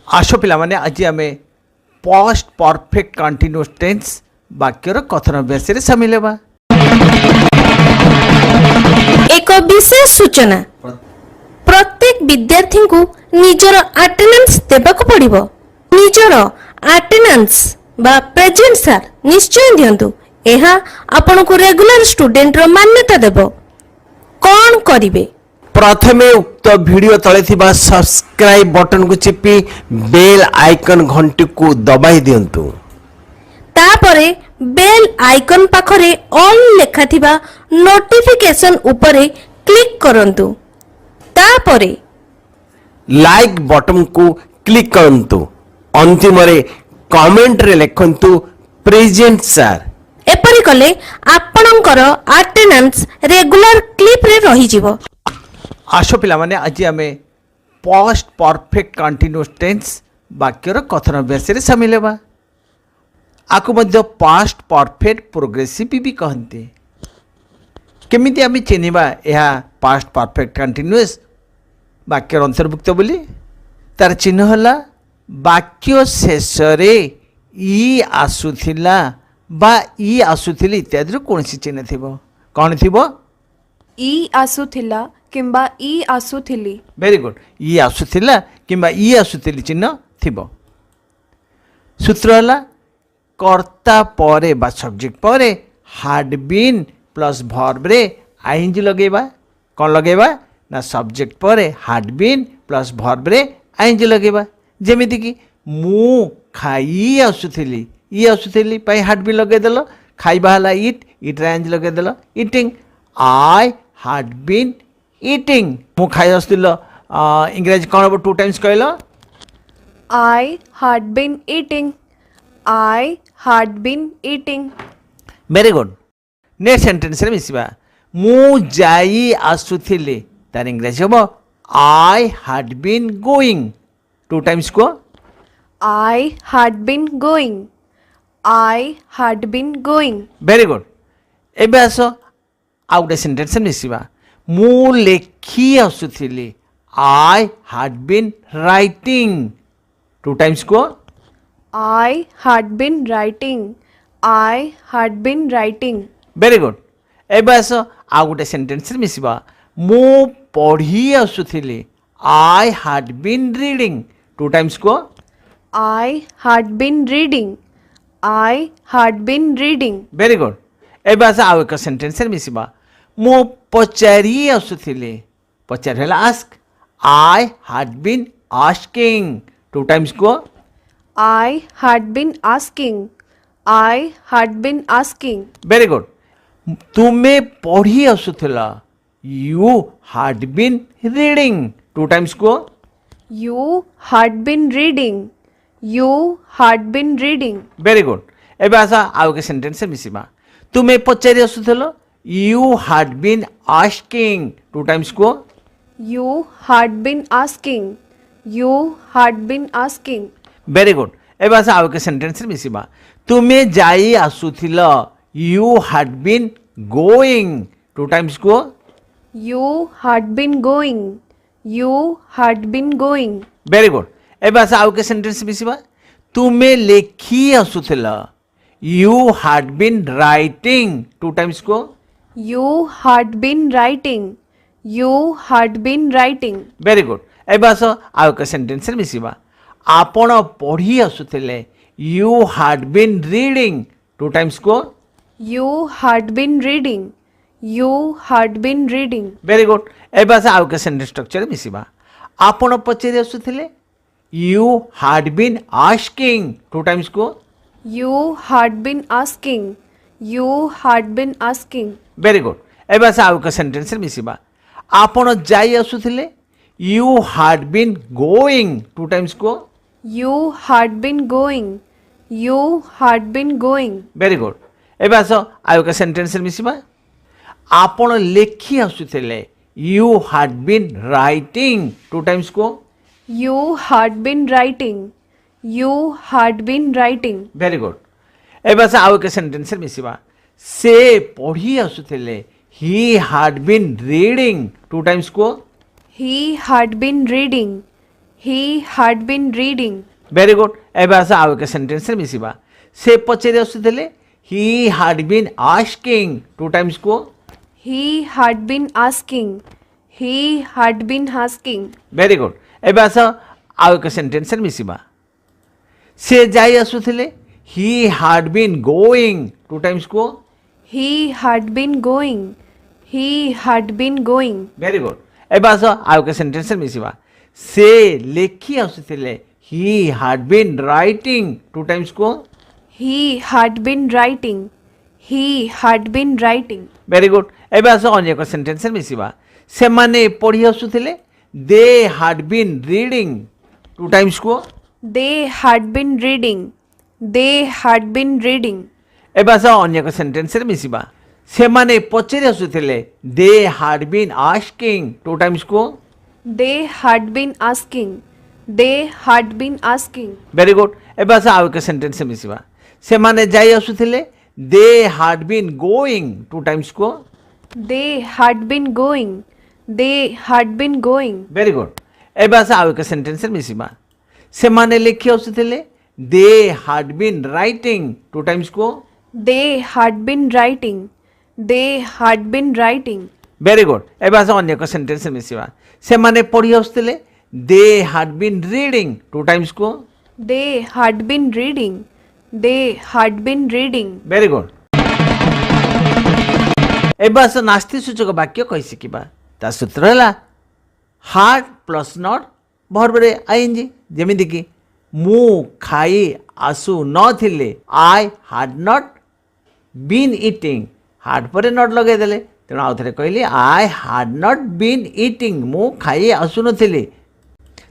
आशो पिला माने आज आम पास्ट परफेक्ट कंटिन्यूअस टेंस वाक्यर कथन अभ्यास रे शामिल हेबा। एक विशेष सूचना प्रत्येक विद्यार्थी को निजर अटेंडेंस देबाक पड़िबो। निजर अटेंडेंस बा प्रेजेंट सर निश्चय दियंतु। एहा आपन को रेगुलर स्टूडेंट रो मान्यता देबो। कोन करिवे? प्रथमे उक्त वीडियो तले थिबा सब्सक्राइब बटन को चिपी बेल आइकन घंटी को दबाई दियंतु। तापरे बेल आइकन पाखरे ऑल लेखा थिबा नोटिफिकेशन उपरे क्लिक करंतु। तापरे लाइक बटन को क्लिक करंतु। अंतिम रे कमेंट रे लिखंतु प्रेजेंट सर। एपरि कले आपणकर अटेंडेंस रेगुलर क्लिप रे रही जिवो। आशो पिला माने आज आम पास्ट परफेक्ट कंटिन्यूअस टेंस वाक्यर कथन अभ्यास रे शामिल हेबा। आकु मध्य पास्ट परफेक्ट प्रोग्रेसिव भी कहते। केमिति आम चिन्हवा यह पास्ट परफेक्ट कंटिन्यूअस वाक्यर अंतर्भुक्त बोली? तार चिन्ह है वाक्य शेष इ आसुथिला बा इ आसुथिली इत्यादि कौन चिन्ह थी कौन थी? इ आसुथिला किंबा इ आसुथिली। Very good. इ आसुथिला किंबा इ आसुथिली चिन्ह थी। सूत्र है कर्ता परे बा सब्जेक्ट परे हाड बीन प्लस भर्ब रे आईएनजी लगेबा। कौन लगेबा ना सब्जेक्ट परे हाड बीन प्लस भर्ब रे आईएनजी लगेबा। जेमिति कि मु खाई आसुथिली इ आसुथिली पाई हाड बीन लगेदेल। खाइबा हला इट इट रे आईएनजी लगेदेल eating. I had been eating. मु खाई आसुथिल इंग्रजी कौन हम टू टाइम्स कहल? आई had been eating. I had been eating. Very good. Next sentence रे मिसिबा मु जाई आसुथिली तार इंग्रजी हम आई had been going. Two times को आई had been going. I had been going. Very good. एबे आस आउ गोटे सेंटेंस रे मिसिबा मु लेखी आसुथिली आई had been writing. Two times को आई had been writing. I had been writing. Very good. एबे आस आउ गोटे सेंटेंस रे मिसिबा मु पढ़ी आसुथिली आई had been reading. Two times को आई had been reading. I had been reading. Very good. एबे आस आउ एक सेंटेंस रे मिसिबा मु पचारी आसुथिली पचार है ask I had been asking. Two times को आई had been asking. I had been asking. Very good. तुम्हें पढ़ी आसुथिला you had been reading. Two times को you had been reading. You had been reading. Very good. एबे आसा आउ के sentence मिसिबा तुम्हें पचारी आसुथिलो you had been asking. Two times को you had been asking. You had been asking. Very good. एबे आसा आउ के सेंटेंस मिसिबा तुम्हें जाई आसुथिलो you had been going. Two times को you had been going. You had been going. Very good. एबे आसा आउ के सेंटेंस मिसिबा तुम्हें लेखी आसुथिलो you had been writing. Two times को you had been writing. You had been writing. Very good. एबे आस आउ के सेंटेंस मिसिबा आपण पढ़ी आसुथिले you had been reading. Two times को you had been reading. You had been reading. Very good. एबे आस आउ के सेंटेंस स्ट्रक्चर मिसिबा आपण पचारि आसुथिले you had been asking. Two times को you had been asking. You had been asking. Very good. एबे आस आउ के सेंटेंस मिसिबा आपण जाई आसुथिले you had been going. Two times को you had been going. You had been going. Very good. एबे आस आउ के सेंटेंस मिसिबा आपण लेखी आसुथिले you had been writing. Two times को you had been writing. You had been writing. Very good. एबे आस आउ के सेंटेंस मिसिबा से पढ़ी आसुथिले he had been reading. Two times को He had been reading. He had been reading. Very good एबे आस आउ एक सेंटेंस रे मिसिबा से पचेरी आसुथिले he had been asking two times को He had been asking. He had been asking. Very good एबे आस आउ एक सेंटेंस रे मिसिबा से जाई आसुथिले he had been going two times को He had been going. He had been going. Very good एबे आस आउ एक सेंटेंस रे मिसिबा से लेखी आसुथिले he had been writing two times को He had been writing. He had been writing. Very good एबे आस अन्य एक सेंटेंस रे मिसिबा से माने पढ़ी आसुथिले they had been reading two times को They had been reading. They had been reading. एबे आस अन्य एक सेंटेंस रे मिसिबा से माने पचेरी आसुथिले they had been asking two times को They had been asking. They had been asking. Very good एबे आस आउ एक सेंटेंस रे मिसिबा से माने जाई आसुथिले they had been going two times को They had been going. They had been going. Very good एबे आस आउ एक सेंटेंस रे मिसिबा से माने लेखि आसुथिले they had been writing two times को They had been writing. They had been writing. Very good एबे आस अन्य एक सेंटेंस रे मिसिबा से माने पढ़ी आसुथिले they had been reading two times को They had been reading. They had been reading. Very good एबे आस नास्ति सूचक वाक्य कहि सिकिबा ता सूत्र हला हार्ड प्लस नॉट भरबरे आईएनजी जेमिति कि मु खाई आसु नथिले I had not been eating had पर नॉट लगे देले तेणु आउ थरे कहली I had not been eating मु खाई आसु नथिले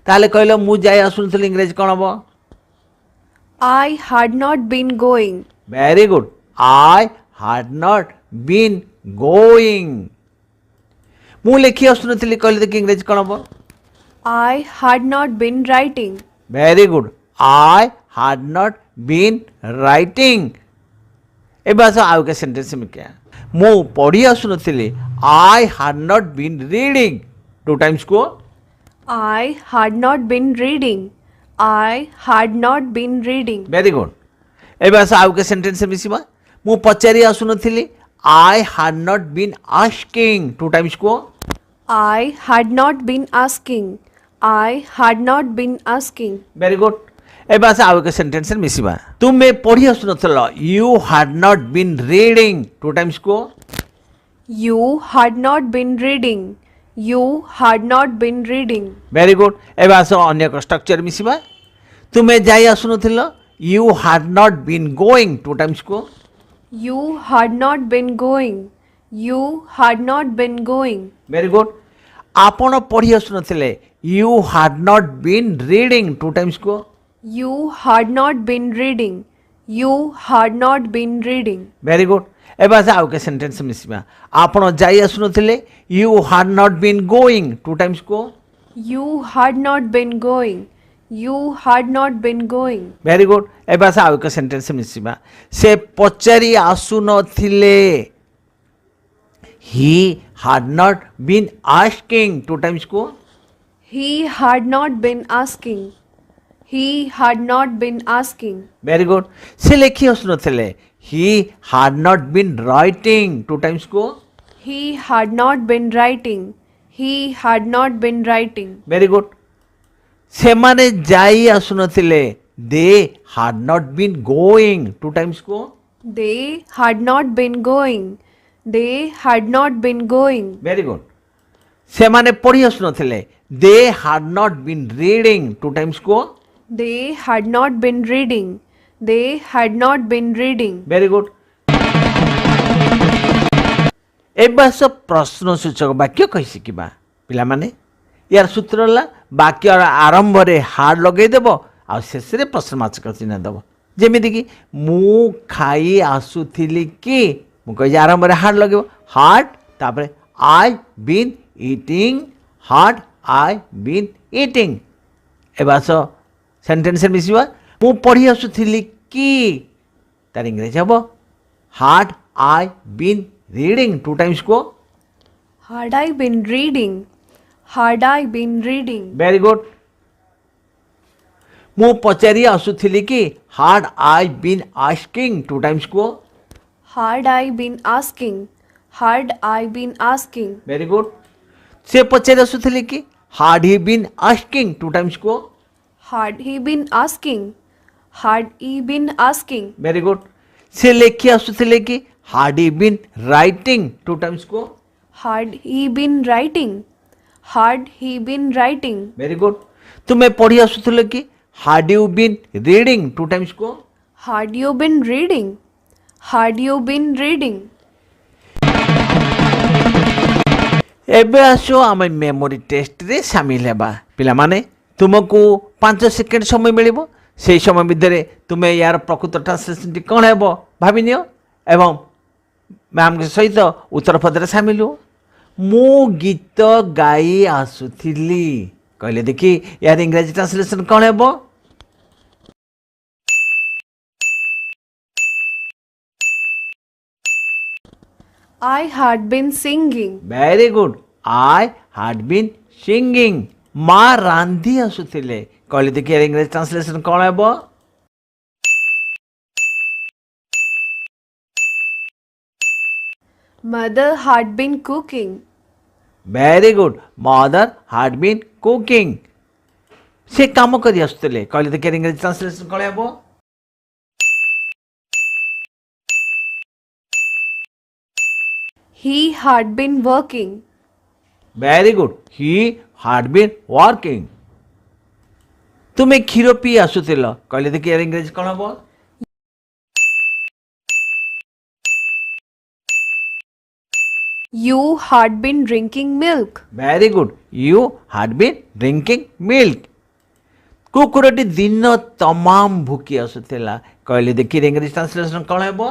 ताले कहलो मु जाई आसु नथिले इंग्लिश कोन हबो I had not been going. Very good I had not been going मु लेखि आसु नथिले कहले देखि इंग्लिश कोन हबो I had not been writing. Very good I had not been writing एबे आस आउ के सेंटेंस में क्या मु पढ़ी आसु नथिले I had not been reading two times को I had not been reading. I had not been reading. Very good एबे आस आउ के सेंटेंस में मिसिबा मु पचारी आसु नथिले I had not been asking two times को I had not been asking. I had not been asking. Very good एबे आस आउ के सेंटेंस में मिसिबा तुमे पढ़ी आसु नथलो you had not been reading two times को You had not been reading. You had not been reading. Very good एबे आस अन्य एक स्ट्रक्चर मिसिबा तुमे जाई आसु नथिलो you had not been going two times को You had not been going. You had not been going. Very good आपण पढ़ी आसु नथिले you had not been reading two times को You had not been reading. You had not been reading. Very good एबे आस आउ के sentence मिसिबा आपण जाई आसु नथिले you had not been going two times को You had not been going. You had not been going. Very good एबे आस आउ के सेंटेंस मिसिबा से पचारी आसु नथिले he had not been asking two times को He had not been asking. He had not been asking. Very good से लेखि आसु नथिले he had not been writing two times को He had not been writing. He had not been writing. Very good से माने जाई आसु नथिले they had not been going two times को They had not been going. They had not been going. Very good से माने पढ़ी आसु नथिले they had not been reading two times को They had not been reading. They had not been reading. Very good एबे सब प्रश्न सूचक वाक्य कहि सिकिबा पिला माने यार सूत्र हला वाक्य आरंभ रे हार्ड लगेई देबो आ शेष रे प्रश्नवाचक चिन्ह देबो जेमिति कि मु खाई आसुथिली कि मु कहि आरंभ रे हार्ड लगेबो हार्ड तापरे I been eating had I been eating एबास सेंटेंस रे मिसिबा मु पढ़ी आसुथिली कि तार इंग्लिश हबो had I been reading two times को Had I been reading? Had I been reading? Very good मु पचारि आसुथिली कि had I been asking two times को Had I been asking? Had I been asking? Very good से पचारि आसुथिली कि had he been asking two times को Had he been asking? Had he been asking? Very good से लेखि आसुथिले कि had he been writing two times को Had he been writing? Had he been writing? Very good तुमे पढ़ी आसुथिले कि had you been reading two times को Had you been reading? Had you been reading? एबे आसो आम मेमोरी टेस्ट रे शामिल हेबा पिला माने तुमको 5 सेकेंड समय मिलिबो से समय भितर तुमे यार प्रकृत ट्रांसलेशन टी कोन हेबो भाबी नियो एवं मैम के सहित उत्तर पदरे शामिल हो मु गीत गाई आसुथिली कहले देखी यार इंग्रजी ट्रांसलेशन कोन हेबो I had been singing. Very good I had been singing माँ रांधी आसुथिले कहले देखी यार इंग्रजी ट्रांसलेशन कोन हेबो Mother had been cooking. Very good mother had been cooking से काम करी आसुथिले कहले देखी यार इंग्रजी ट्रांसलेशन कोन हेबो He had been working. Very good he had been working तुमे क्षीर पी आसुथिल कहले देखी यार इंग्रजी कोन हेबो You had been drinking milk. Very good you had been drinking milk कुकुरटी दिन तमाम भूकी आसुथिला कहले देखी इंग्रजी ट्रांसलेशन कोन हेबो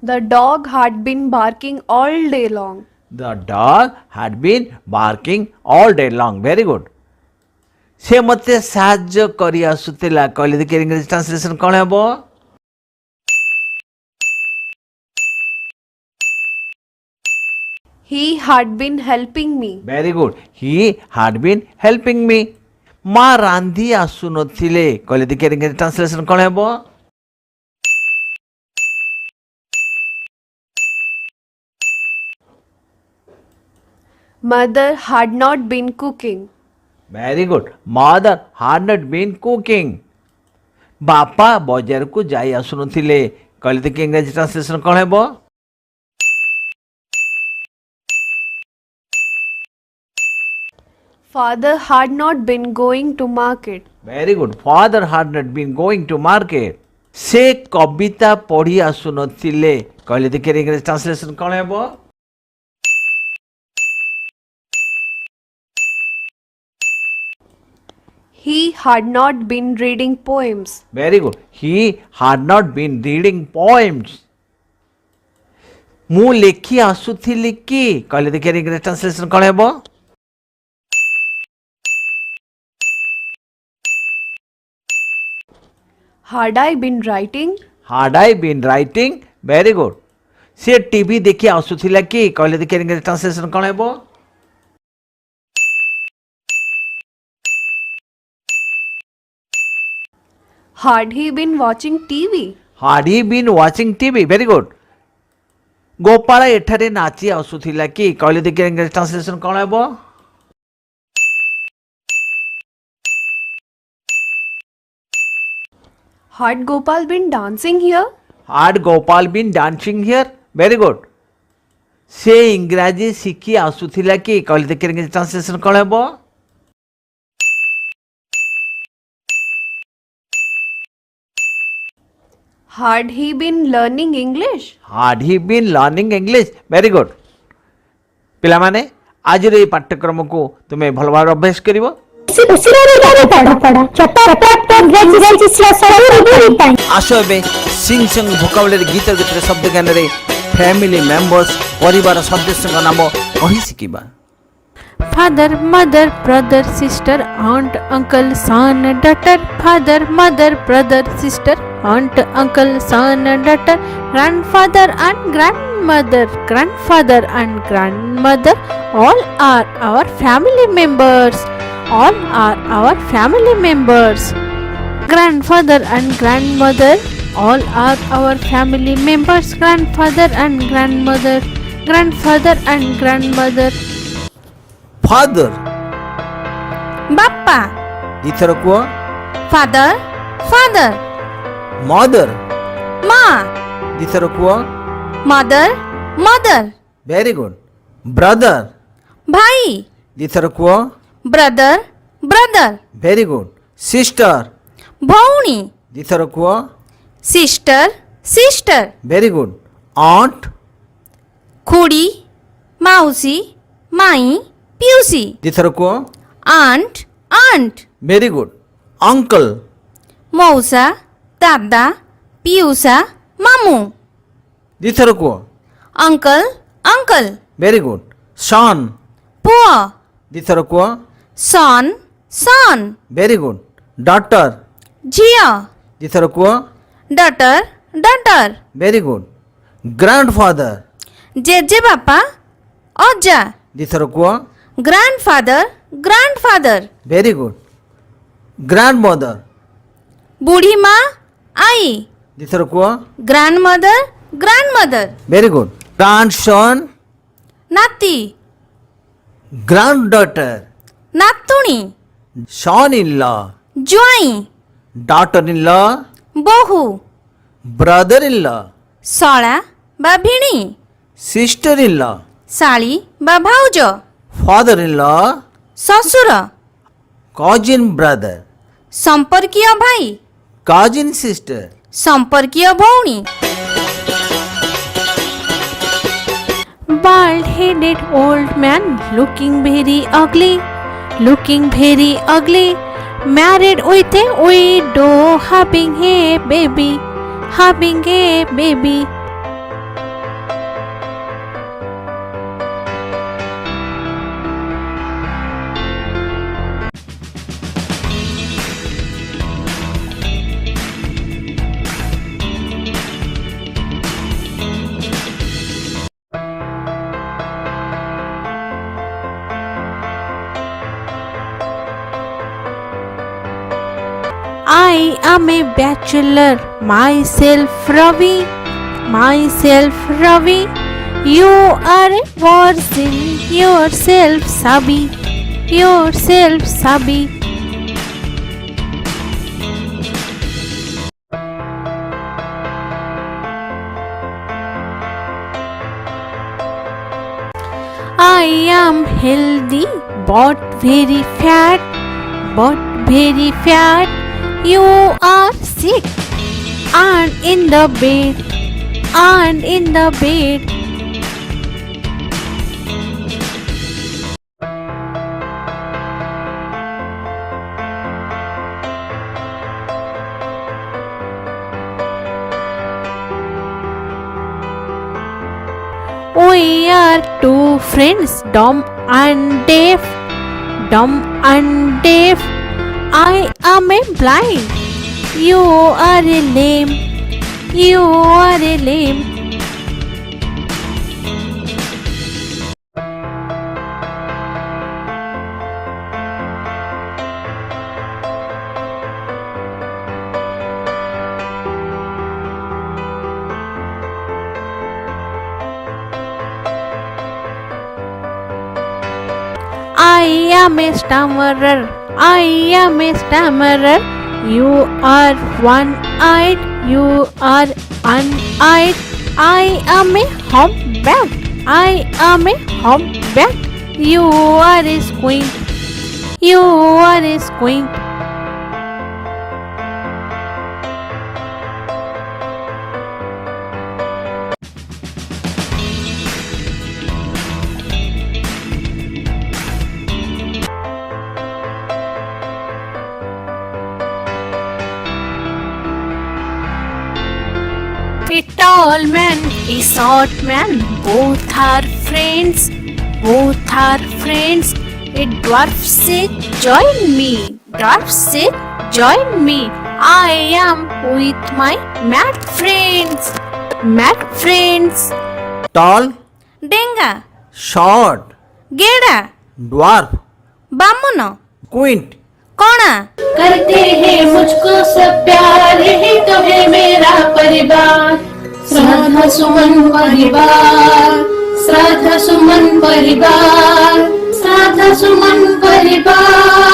The dog had been barking all day long. The dog had been barking all day long. Very good. से मते साहाଯ୍य करी आसुथिला कहले देखी इंग्रजी ट्रांसलेशन कोन हेबो He had been helping me. Very good he had been helping me माँ रांधी आसुनथिले कहले देखी इंग्रजी ट्रांसलेशन कोन हेबो Mother had not been cooking. Very good mother had not been cooking बापा बाजार को जाई आसुनथिले कहले देखी इंग्रजी ट्रांसलेशन कोन हेबो Father had not been going to market. Very good father had not been going to market से कविता पढ़ी आसुनथिले कहले देखी इंग्रजी ट्रांसलेशन कोन हेबो He had not been reading poems. Very good he had not been reading poems मु लेखी आसुथिली कि कहले देखी इंग्रजी ट्रांसलेशन कोन हेबो Had I been writing? Had I been writing very good से टीवी देखी आसुथिला कि कहले देखी इंग्रजी ट्रांसलेशन कोन हेबो Had he been watching TV? had he been watching TV very good Gopal एठारे नाची आसुथिला कि कहले देखी इंग्रजी ट्रांसलेशन कोन हेबो Had Gopal been dancing here? had Gopal been dancing here very good से इंग्राजी शिखी आसुथिला कि कहले देखी इंग्रजी ट्रांसलेशन कोन हेबो Had he been learning English? had he been learning English very good पिला माने आज रे पाठ्यक्रम को तुमे भल भाव अभ्यास करिवो आसो एबे सिंग संग भोकाबुलरी गीत गीत शब्द ज्ञान रे फैमिली मेंबर्स परिवार सदस्य नाम कहि सिकिबा father, mother, brother, sister, aunt, uncle, son, daughter, father, mother, brother, sister, aunt, uncle, son and daughter, grandfather and grandmother, grandfather and grandmother, all are our family members. All are our family members. Grandfather and grandmother, all are our family members. Grandfather and grandmother, grandfather and grandmother. Father. ବାପା, ଦ୍ୱିଥର କୁହ। father, father, Mother. ମା, ଦ୍ୱିଥର କୁହ। mother, mother, Very good. Brother. ଭାଇ, ଦ୍ୱିଥର କୁହ। brother, brother, Very good. Sister. ଭଉଣୀ, ଦ୍ୱିଥର କୁହ। sister, sister, Very good. Aunt. ଖୁଡ଼ି, ମାଉସୀ, ମାଇଁ, ପିଉସୀ, ଦ୍ୱିଥର କୁହ। aunt, aunt, Very good. Uncle. ମଉସା, ଦାଦା, ପିଉସା, ମାମୁଁ, ଦ୍ୱିଥର କୁହ। uncle, uncle, Very good. Son. ପୁଅ, ଦ୍ୱିଥର କୁହ। son, son, Very good. Daughter. ଝିଅ, ଦ୍ୱିଥର କୁହ। daughter, daughter, Very good. Grandfather. ଜେଜେବାପା, ଅଜା, ଦ୍ୱିଥର କୁହ। grandfather, grandfather, Very good. Grandmother. ବୁଢ଼ୀ ମା, ଆଈ, ଦ୍ୱିଥର କୁହ। grandmother, grandmother, Very good. Grandson. ନାତି, Granddaughter. ନାତୁଣୀ, Son-in-law. ଜ୍ୱାଇଁ, Daughter-in-law. ବୋହୂ, Brother-in-law. ଶଳା ବା ଭିଣୀ, Sister-in-law. ଶାଳୀ ବା ଭାଉଜ, Father-in-law. ଶ୍ୱଶୁର, Cousin brother. ସମ୍ପର୍କୀୟ ଭାଇ, Cousin sister. ସମ୍ପର୍କୀୟ ଭଉଣୀ। Bald-headed old man, looking very ugly, looking very ugly, married with a widow, having a baby, having a baby. I am a bachelor, myself Ravi, myself Ravi. You are a virgin, yourself Sabi, yourself Sabi. I am healthy, but very fat, but very fat. You are sick, and in the bed, and in the bed. We are two friends, dumb and deaf, dumb and deaf. I am a blind. You are a lame. You are a lame. I am a stammerer. I am a stammerer. You are one-eyed. You are un-eyed. I am a humpback. I am a humpback. You are a squint. You are a squint. A tall man, a short man, both are friends, both are friends. A dwarf said, join me. Dwarf said, join me. I am with my mad friends. Mad friends. Tall, ଡେଙ୍ଗା, short, ଗେଡା, dwarf, ବାମନ, quaint, କଣା। करते हैं मुझको सब प्यार है तो है मेरा परिवार श्रद्धा सुमन परिवार श्रद्धा सुमन परिवार श्रद्धा सुमन परिवार